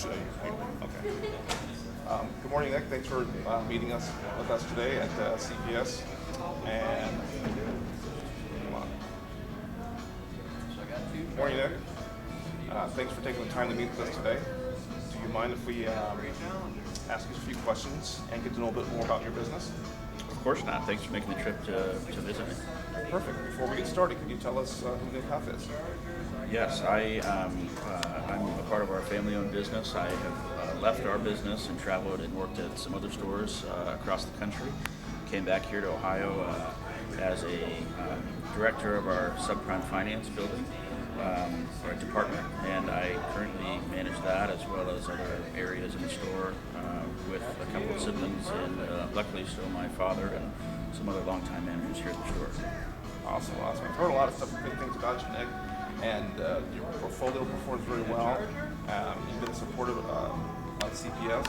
Okay. Good morning, Nick. Thanks for meeting us with us today at CPS. And come on. Good morning, Nick. Thanks for taking the time to meet with us today. Do you mind if we ask you a few questions and get to know a bit more about your business? Of course not. Thanks for making the trip to visit me. Perfect. Before we get started, can you tell us who Nick Huff is? Yes, I'm a part of our family-owned business. I have left our business and traveled and worked at some other stores across the country. Came back here to Ohio as a director of our subprime finance building or department, and I currently manage that as well as other areas in the store with a couple of siblings and luckily still my father and some other longtime managers here at the store. Awesome. I've heard a lot of good things about you, Nick, and your portfolio performs very well. You've been supportive of CPS.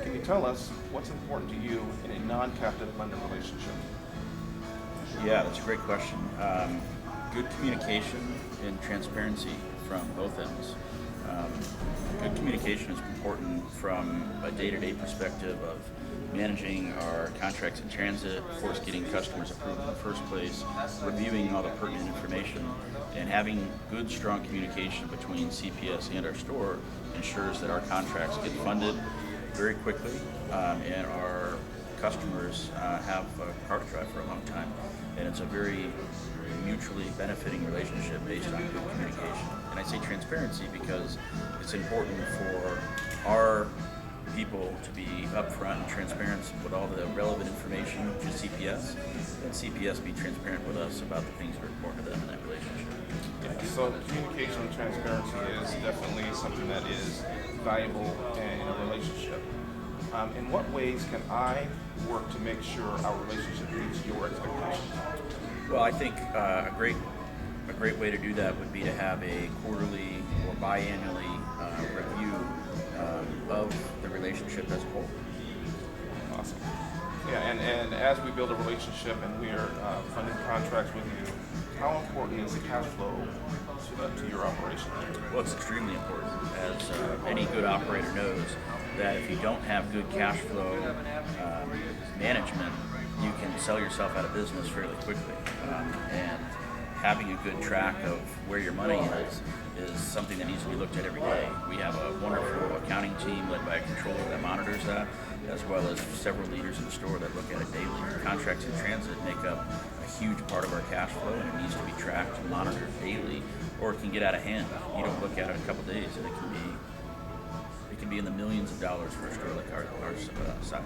Can you tell us what's important to you in a non-captive lender relationship? Yeah, that's a great question. Good communication and transparency from both ends. Good communication is important from a day-to-day perspective of managing our contracts in transit, of course getting customers approved in the first place, reviewing all the pertinent information, and having good, strong communication between CPS and our store ensures that our contracts get funded very quickly and our customers have a car to drive for a long time. And it's a very mutually benefiting relationship based on good communication. And I say transparency because it's important for our people to be upfront and transparent with all the relevant information to CPS, and CPS be transparent with us about the things that are important to them in that relationship. Yeah, so communication and transparency is definitely something that is valuable in a relationship. In what ways can I work to make sure our relationship meets your expectations? Well, I think a great way to do that would be to have a quarterly or biannually review of the relationship as a whole. Awesome. Yeah, and as we build a relationship and we are funding contracts with you, how important is the cash flow to your operation? Well, it's extremely important. As any good operator knows, that if you don't have good cash flow management, you can sell yourself out of business fairly quickly. And having a good track of where your money is something that needs to be looked at every day. We have a wonderful accounting team led by a controller that monitors that, as well as several leaders in the store that look at it daily. Contracts in transit make up a huge part of our cash flow, and it needs to be tracked and monitored daily, or it can get out of hand. You don't look at it in a couple days, and it can be in the millions of dollars for a store like our size.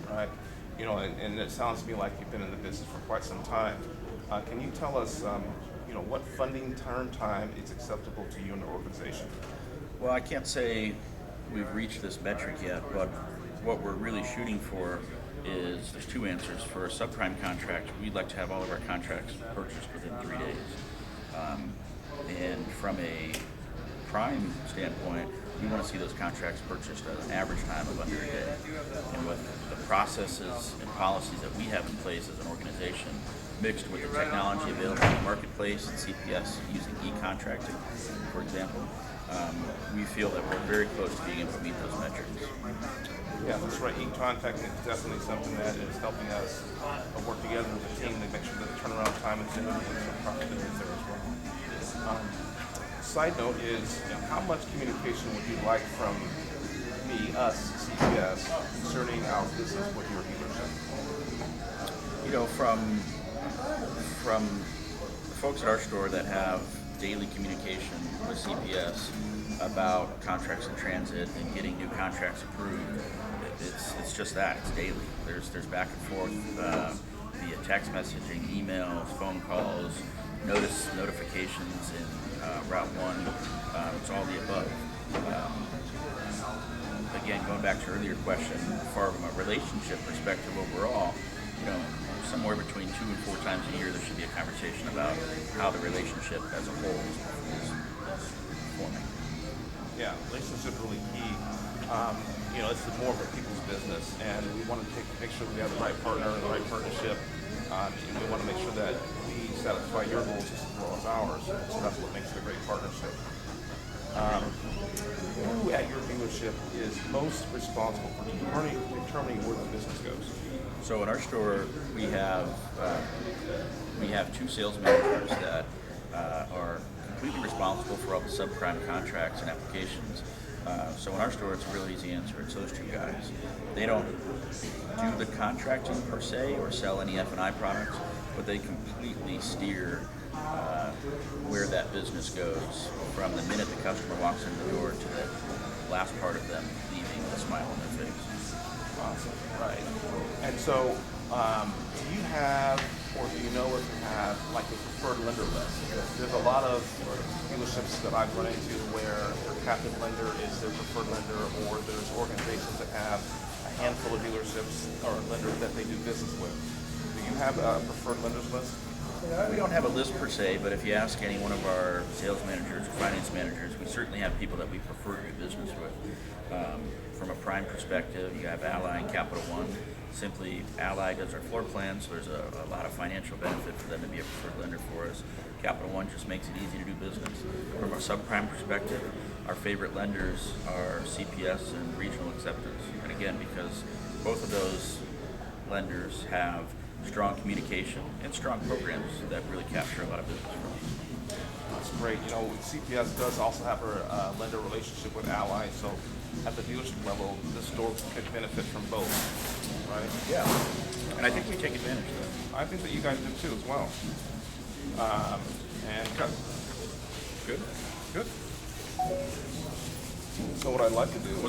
Right. You know, and it sounds to me like you've been in the business for quite some time. Can you tell us, what funding turn time is acceptable to you in the organization? Well, I can't say we've reached this metric yet, but what we're really shooting for is there's two answers. For a subprime contract, we'd like to have all of our contracts purchased within 3 days. And from a prime standpoint, we want to see those contracts purchased at an average time of under a day. And with the processes and policies that we have in place as an organization, mixed with the technology available in the marketplace and CPS using e-contracting, for example, we feel that we're very close to being able to meet those metrics. Yeah, that's right. E-contracting is definitely something that is helping us work together as a team to make sure that the turnaround time is in with some profitability there as well. Side note is, how much communication would you like from me, us, CPS, concerning our business with your dealership? From the folks at our store that have daily communication with CPS about contracts in transit and getting new contracts approved, it's just that. It's daily. There's back and forth via text messaging, emails, phone calls, notifications in Route 1. It's all the above. Again, going back to your earlier question, from a relationship perspective overall, somewhere between 2 and 4 times a year there should be a conversation about how the relationship as a whole is forming. Yeah, relationship really key. This is more of a people's business, and we want to make sure we have the right partner and the right partnership, and we want to make sure that we satisfy your goals as well as ours. So that's what makes it a great partnership. Who at your dealership is most responsible for determining where the business goes? So in our store, we have two sales managers that are completely responsible for all the subprime contracts and applications. So in our store, it's a real easy answer. It's those two guys. They don't do the contracting per se or sell any F&I products, but they completely steer where that business goes from the minute the customer walks in the door to the last part of them leaving with a smile on their face. Awesome, right. And so, do you have, or do you know if you have, like a preferred lender list? There's a lot of dealerships that I've run into where their captive lender is their preferred lender, or there's organizations that have a handful of dealerships or lenders that they do business with. Do you have a preferred lenders list? We don't have a list per se, but if you ask any one of our sales managers or finance managers, we certainly have people that we prefer to do business with. From a prime perspective, you have Ally and Capital One. Simply, Ally does our floor plans, so there's a lot of financial benefit for them to be a preferred lender for us. Capital One just makes it easy to do business. From a subprime perspective, our favorite lenders are CPS and Regional Acceptance. And again, because both of those lenders have strong communication and strong programs that really capture a lot of business from us. That's great. You know, CPS does also have a lender relationship with Ally, so at the dealership level, the store could benefit from both, right? Yeah, and I think we take advantage of that. I think that you guys do too as well. And good. So what I'd like to do is